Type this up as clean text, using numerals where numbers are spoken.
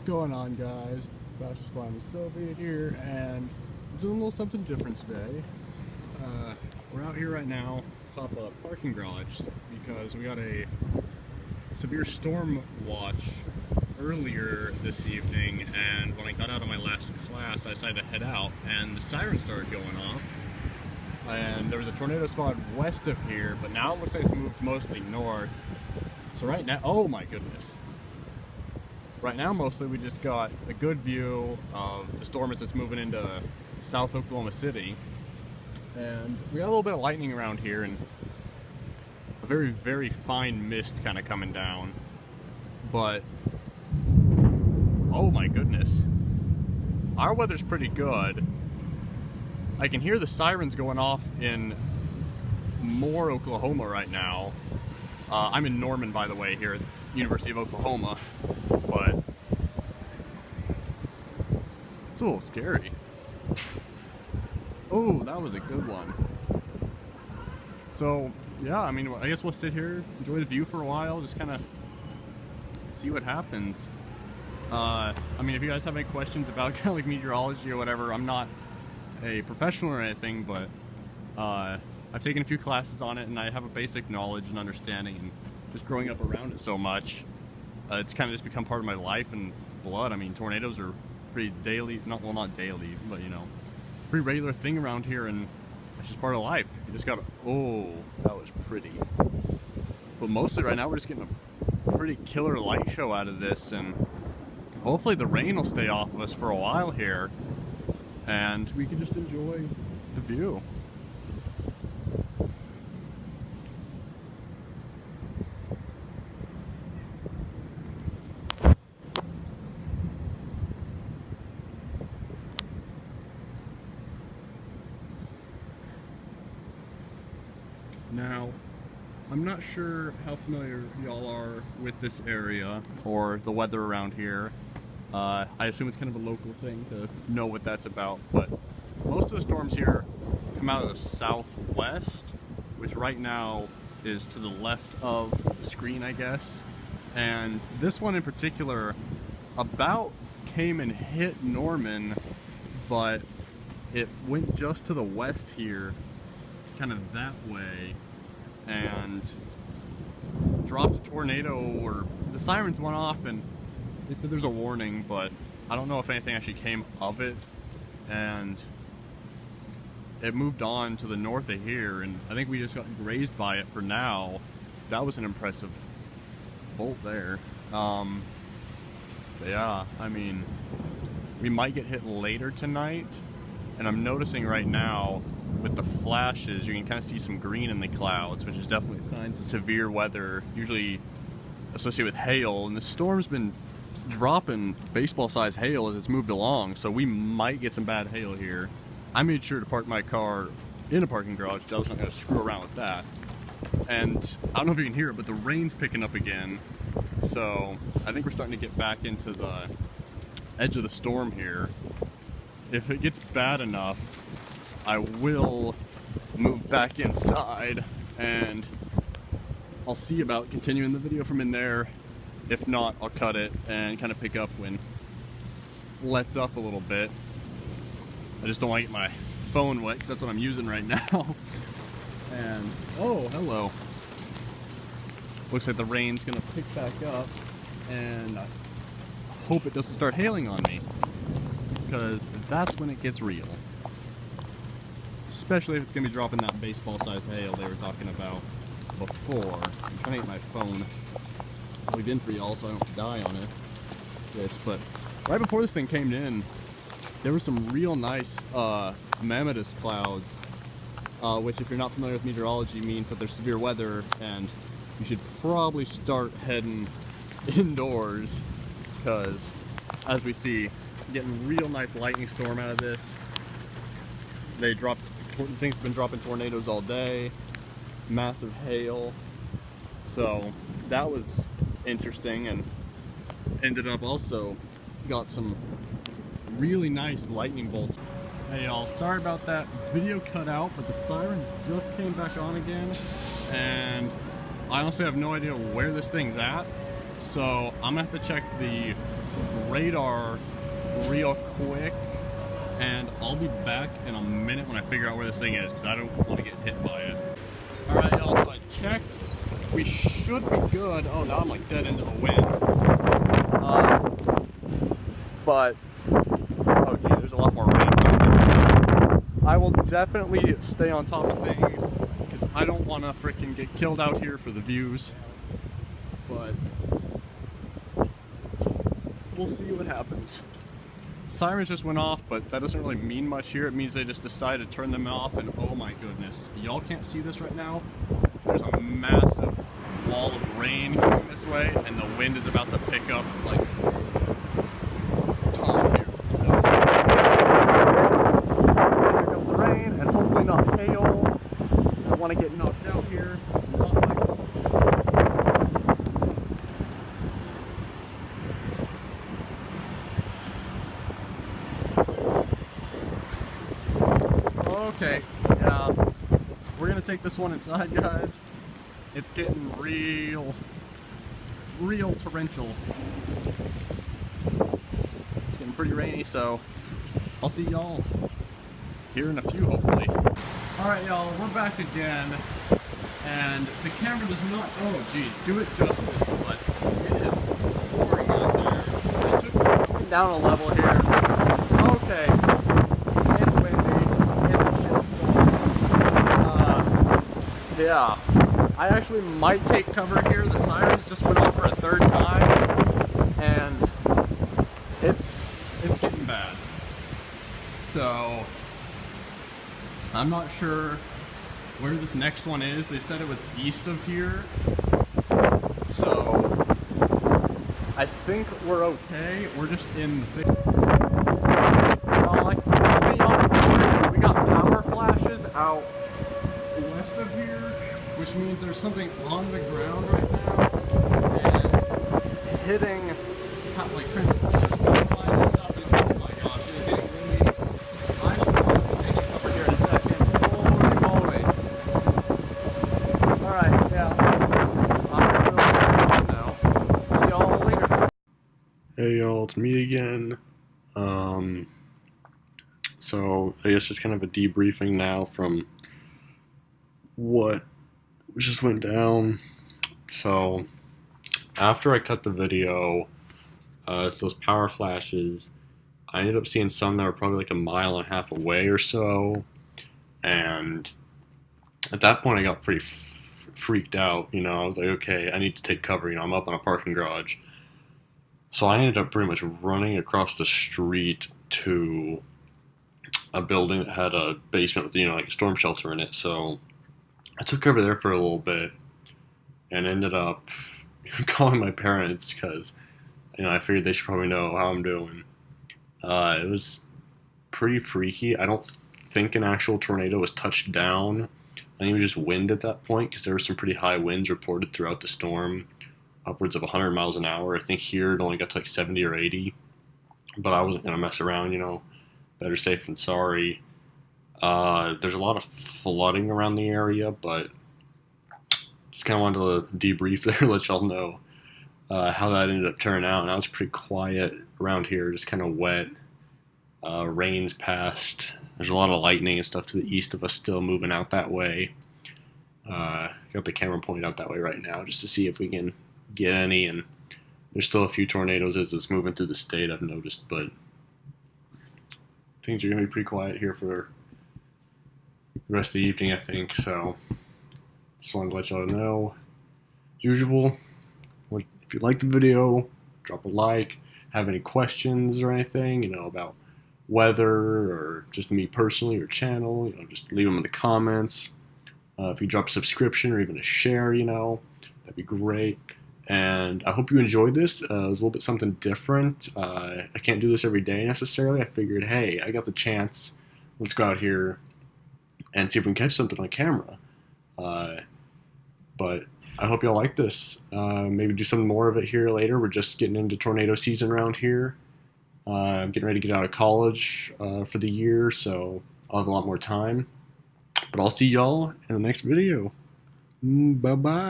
going on, guys? Fastest Line Soviet here, and we're doing a little something different today. We're out here right now, top of a parking garage, because we got a severe storm watch earlier this evening, and when I got out of my last class, I decided to head out, and the sirens started going off. And there was a tornado spot west of here, but now it looks like it's moved mostly north. So right now, oh my goodness. Right now, mostly we just got a good view of the storm as it's moving into South Oklahoma City. And we got a little bit of lightning around here and a very, very fine mist kind of coming down. But, oh my goodness. Our weather's pretty good. I can hear the sirens going off in Moore, Oklahoma right now. I'm in Norman, by the way, here at the University of Oklahoma, but it's a little scary. Oh, that was a good one. So, yeah, I mean, I guess we'll sit here, enjoy the view for a while, just kind of see what happens. I mean, if you guys have any questions about kind of like meteorology or whatever, I'm not a professional or anything, but I've taken a few classes on it and I have a basic knowledge and understanding, and just growing up around it so much, it's kind of just become part of my life and blood. I mean, tornadoes are pretty daily, not daily, but you know, pretty regular thing around here, and it's just part of life. You just gotta, oh, that was pretty. But mostly right now we're just getting a pretty killer light show out of this, and hopefully the rain will stay off of us for a while here, and we can just enjoy the view. Now, I'm not sure how familiar y'all are with this area or the weather around here. I assume it's kind of a local thing to know what that's about, but most of the storms here come out of the southwest, which right now is to the left of the screen, I guess. And this one in particular about came and hit Norman, but it went just to the west here, kind of that way, and dropped a tornado, or the sirens went off and they said there's a warning, but I don't know if anything actually came of it, and it moved on to the north of here, and I think we just got grazed by it for now. That was an impressive bolt there. But yeah, I mean, we might get hit later tonight, and I'm noticing right now with the flashes, you can kind of see some green in the clouds, which is definitely signs of severe weather, usually associated with hail, and the storm's been dropping baseball-sized hail as it's moved along, so we might get some bad hail here. I made sure to park my car in a parking garage, I was not going to screw around with that. And I don't know if you can hear it, but the rain's picking up again, so I think we're starting to get back into the edge of the storm here. If it gets bad enough, I will move back inside, and I'll see about continuing the video from in there. If not, I'll cut it and kind of pick up when it lets up a little bit. I just don't want to get my phone wet because that's what I'm using right now. And, oh, hello. Looks like the rain's going to pick back up, and I hope it doesn't start hailing on me, because that's when it gets real. Especially if it's going to be dropping that baseball-sized hail they were talking about before. I'm trying to get my phone plugged in for y'all so I don't die on it. But right before this thing came in, there were some real nice mammatus clouds, which, if you're not familiar with meteorology, means that there's severe weather, and you should probably start heading indoors, because as we see, getting real nice lightning storm out of this. They dropped, these things have been dropping tornadoes all day, massive hail, so that was interesting, and ended up also got some really nice lightning bolts. Hey y'all, sorry about that video cut out, but the sirens just came back on again, and I honestly have no idea where this thing's at, So I'm gonna have to check the radar real quick, and I'll be back in a minute when I figure out where this thing is, because I don't want to get hit by it. Alright y'all, so I checked. We should be good. Oh, now I'm like dead into the wind. But, oh gee, there's a lot more rain coming this way. I will definitely stay on top of things, because I don't want to freaking get killed out here for the views. But we'll see what happens. Sirens just went off, but that doesn't really mean much here. It means they just decided to turn them off, and oh my goodness. Y'all can't see this right now. There's a massive wall of rain coming this way, and the wind is about to pick up like Tom here. So, here comes the rain, and hopefully not hail. I don't want to get knocked out here. Not my goal. Okay, yeah, we're gonna take this one inside, guys. It's getting real torrential. It's getting pretty rainy, so I'll see y'all here in a few, hopefully. Alright y'all, we're back again, and the camera does not, oh geez, do it justice, but it is pouring out there. I took it down a level here. Okay. Yeah, I actually might take cover here. The sirens just went off for a third time, and it's getting bad. So I'm not sure where this next one is. They said it was east of here, so I think we're okay. We're just in the thing. We got power flashes out west of here, which means there's something on the ground right now and hitting like transportation lines and stuff. And, oh my gosh, it is getting windy. I should probably take it over here in a second. Holy moly. Alright, yeah. I'm gonna now. See y'all later. Hey y'all, it's me again. So I guess just kind of a debriefing now from what just went down. So after I cut the video, those power flashes, I ended up seeing some that were probably like a mile and a half away or so, and at that point I got pretty freaked out. You know, I was like, okay, I need to take cover. You know, I'm up on a parking garage, so I ended up pretty much running across the street to a building that had a basement with, you know, like a storm shelter in it. So I took cover there for a little bit and ended up calling my parents because, you know, I figured they should probably know how I'm doing. It was pretty freaky. I don't think an actual tornado was touched down. I think it was just wind at that point, because there were some pretty high winds reported throughout the storm, upwards of 100 miles an hour. I think here it only got to like 70 or 80, but I wasn't going to mess around, you know. Better safe than sorry. There's a lot of flooding around the area, but just kind of wanted to debrief there, let y'all know how that ended up turning out. And I was pretty quiet around here, just kind of wet. Rain's passed. There's a lot of lightning and stuff to the east of us still moving out that way. Got the camera pointed out that way right now just to see if we can get any. And there's still a few tornadoes as it's moving through the state, I've noticed, but things are going to be pretty quiet here for the rest of the evening, I think. So just wanted to let y'all know, as usual, if you like the video, drop a like. Have any questions or anything, you know, about weather or just me personally or channel, you know, just leave them in the comments. If you drop a subscription or even a share, you know, that'd be great. And I hope you enjoyed this. It was a little bit something different. I can't do this every day necessarily. I figured, hey, I got the chance. Let's go out here and see if we can catch something on camera. But I hope y'all like this. Maybe do some more of it here later. We're just getting into tornado season around here. I'm getting ready to get out of college for the year, so I'll have a lot more time. But I'll see y'all in the next video. Bye-bye.